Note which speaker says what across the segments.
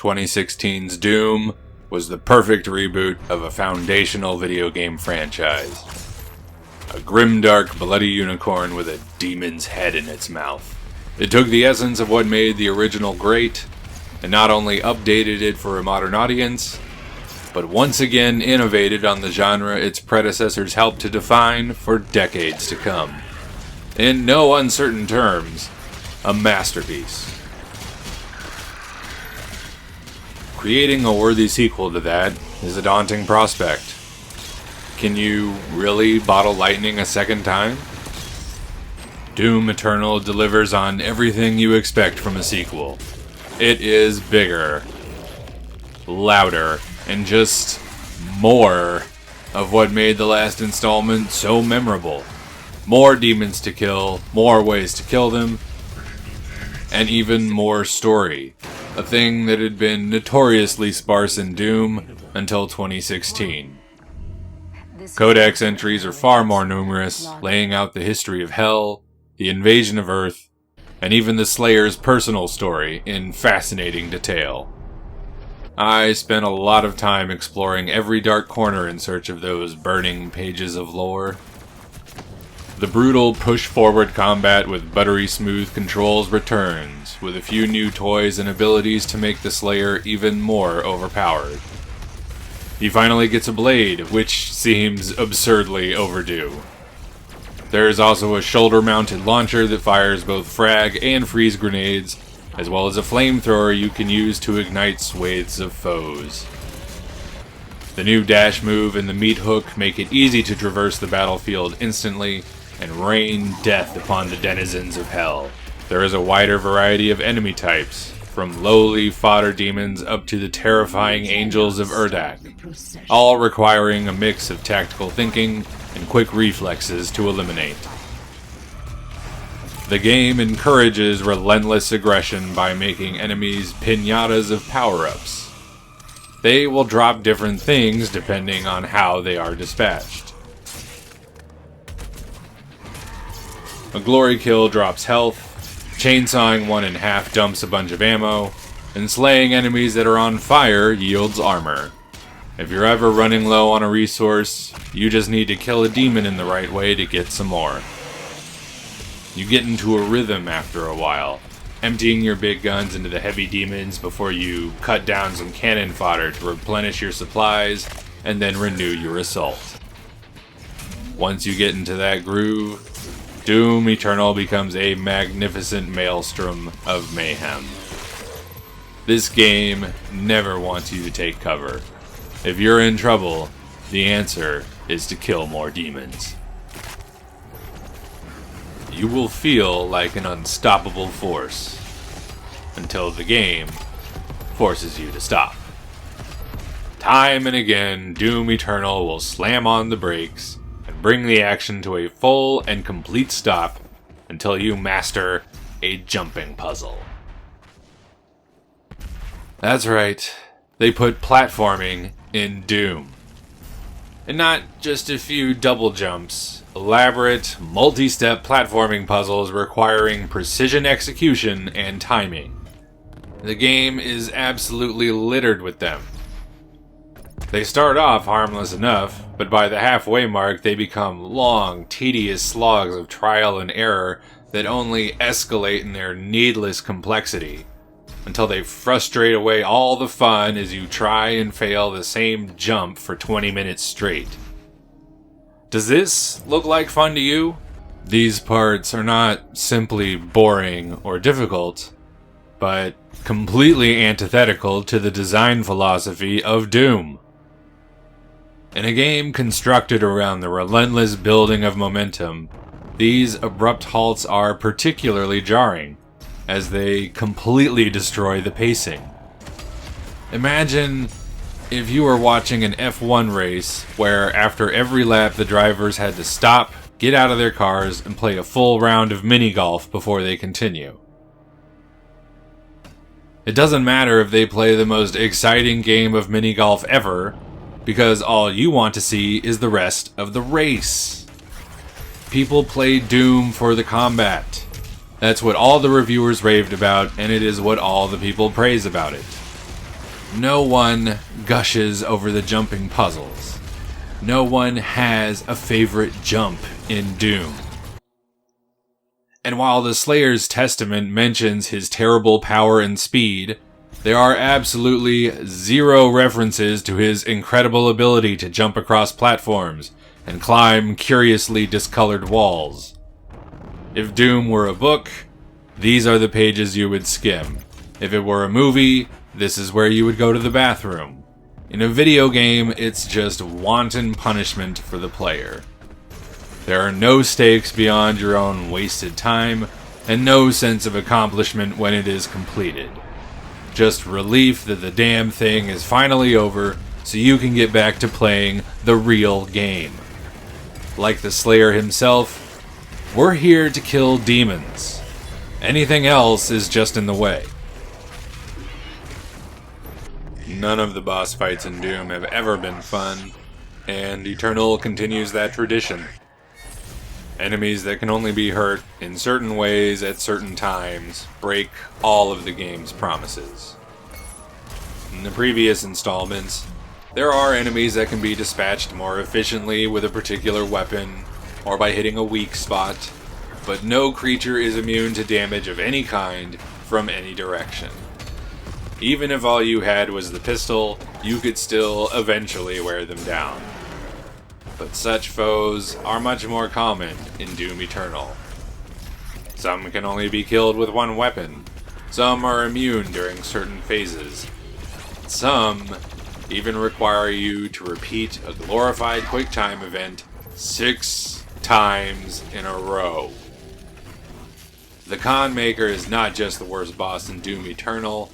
Speaker 1: 2016's Doom was the perfect reboot of a foundational video game franchise. A grimdark, bloody unicorn with a demon's head in its mouth. It took the essence of what made the original great, and not only updated it for a modern audience, but once again innovated on the genre its predecessors helped to define for decades to come. In no uncertain terms, a masterpiece. Creating a worthy sequel to that is a daunting prospect. Can you really bottle lightning a second time? Doom Eternal delivers on everything you expect from a sequel. It is bigger, louder, and just more of what made the last installment so memorable. More demons to kill, more ways to kill them, and even more story. A thing that had been notoriously sparse in Doom until 2016. Codex entries are far more numerous, laying out the history of Hell, the invasion of Earth, and even the Slayer's personal story in fascinating detail. I spent a lot of time exploring every dark corner in search of those burning pages of lore. The brutal push-forward combat with buttery smooth controls returns, with a few new toys and abilities to make the Slayer even more overpowered. He finally gets a blade, which seems absurdly overdue. There is also a shoulder-mounted launcher that fires both frag and freeze grenades, as well as a flamethrower you can use to ignite swathes of foes. The new dash move and the meat hook make it easy to traverse the battlefield instantly and rain death upon the denizens of Hell. There is a wider variety of enemy types, from lowly fodder demons up to the terrifying angels of Urdak, all requiring a mix of tactical thinking and quick reflexes to eliminate. The game encourages relentless aggression by making enemies piñatas of power-ups. They will drop different things depending on how they are dispatched. A glory kill drops health, chainsawing one in half dumps a bunch of ammo, and slaying enemies that are on fire yields armor. If you're ever running low on a resource, you just need to kill a demon in the right way to get some more. You get into a rhythm after a while, emptying your big guns into the heavy demons before you cut down some cannon fodder to replenish your supplies and then renew your assault. Once you get into that groove, Doom Eternal becomes a magnificent maelstrom of mayhem. This game never wants you to take cover. If you're in trouble, the answer is to kill more demons. You will feel like an unstoppable force until the game forces you to stop. Time and again, Doom Eternal will slam on the brakes and bring the action to a full and complete stop until you master a jumping puzzle. That's right, they put platforming in Doom. And not just a few double jumps, elaborate, multi-step platforming puzzles requiring precision execution and timing. The game is absolutely littered with them. They start off harmless enough, but by the halfway mark they become long, tedious slogs of trial and error that only escalate in their needless complexity, until they frustrate away all the fun as you try and fail the same jump for 20 minutes straight. Does this look like fun to you? These parts are not simply boring or difficult, but completely antithetical to the design philosophy of Doom. In a game constructed around the relentless building of momentum, these abrupt halts are particularly jarring, as they completely destroy the pacing. Imagine if you were watching an F1 race where after every lap the drivers had to stop, get out of their cars, and play a full round of mini-golf before they continue. It doesn't matter if they play the most exciting game of mini-golf ever, because all you want to see is the rest of the race. People play Doom for the combat. That's what all the reviewers raved about, and it is what all the people praise about it. No one gushes over the jumping puzzles. No one has a favorite jump in Doom. And while the Slayer's Testament mentions his terrible power and speed, there are absolutely zero references to his incredible ability to jump across platforms and climb curiously discolored walls. If Doom were a book, these are the pages you would skim. If it were a movie, this is where you would go to the bathroom. In a video game, it's just wanton punishment for the player. There are no stakes beyond your own wasted time, and no sense of accomplishment when it is completed. Just relief that the damn thing is finally over, so you can get back to playing the real game. Like the Slayer himself, we're here to kill demons. Anything else is just in the way. None of the boss fights in Doom have ever been fun, and Eternal continues that tradition. Enemies that can only be hurt in certain ways at certain times break all of the game's promises. In the previous installments, there are enemies that can be dispatched more efficiently with a particular weapon or by hitting a weak spot, but no creature is immune to damage of any kind from any direction. Even if all you had was the pistol, you could still eventually wear them down. But such foes are much more common in Doom Eternal. Some can only be killed with one weapon. Some are immune during certain phases. Some even require you to repeat a glorified QuickTime event 6 times in a row. The Khan Maker is not just the worst boss in Doom Eternal,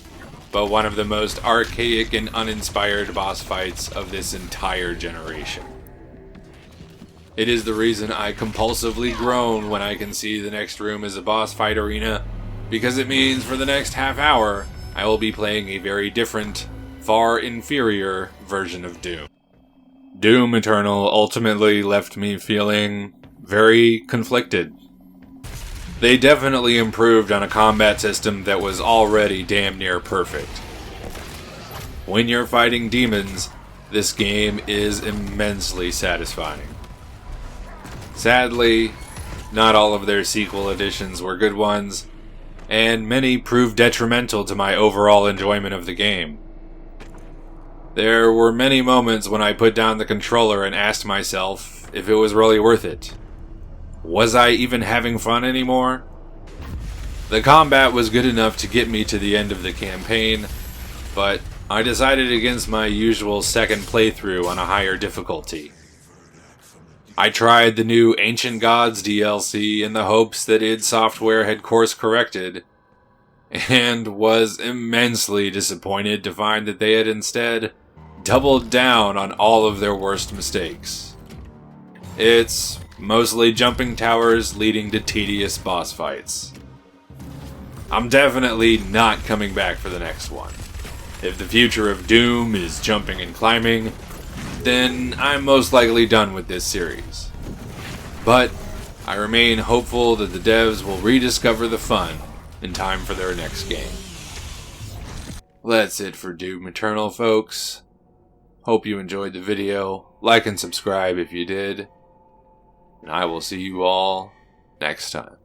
Speaker 1: but one of the most archaic and uninspired boss fights of this entire generation. It is the reason I compulsively groan when I can see the next room is a boss fight arena, because it means for the next half hour, I will be playing a very different, far inferior version of Doom. Doom Eternal ultimately left me feeling very conflicted. They definitely improved on a combat system that was already damn near perfect. When you're fighting demons, this game is immensely satisfying. Sadly, not all of their sequel editions were good ones, and many proved detrimental to my overall enjoyment of the game. There were many moments when I put down the controller and asked myself if it was really worth it. Was I even having fun anymore? The combat was good enough to get me to the end of the campaign, but I decided against my usual second playthrough on a higher difficulty. I tried the new Ancient Gods DLC in the hopes that id Software had course corrected, and was immensely disappointed to find that they had instead doubled down on all of their worst mistakes. It's mostly jumping towers leading to tedious boss fights. I'm definitely not coming back for the next one. If the future of Doom is jumping and climbing, then I'm most likely done with this series. But I remain hopeful that the devs will rediscover the fun in time for their next game. That's it for Doom Eternal, folks. Hope you enjoyed the video. Like and subscribe if you did. And I will see you all next time.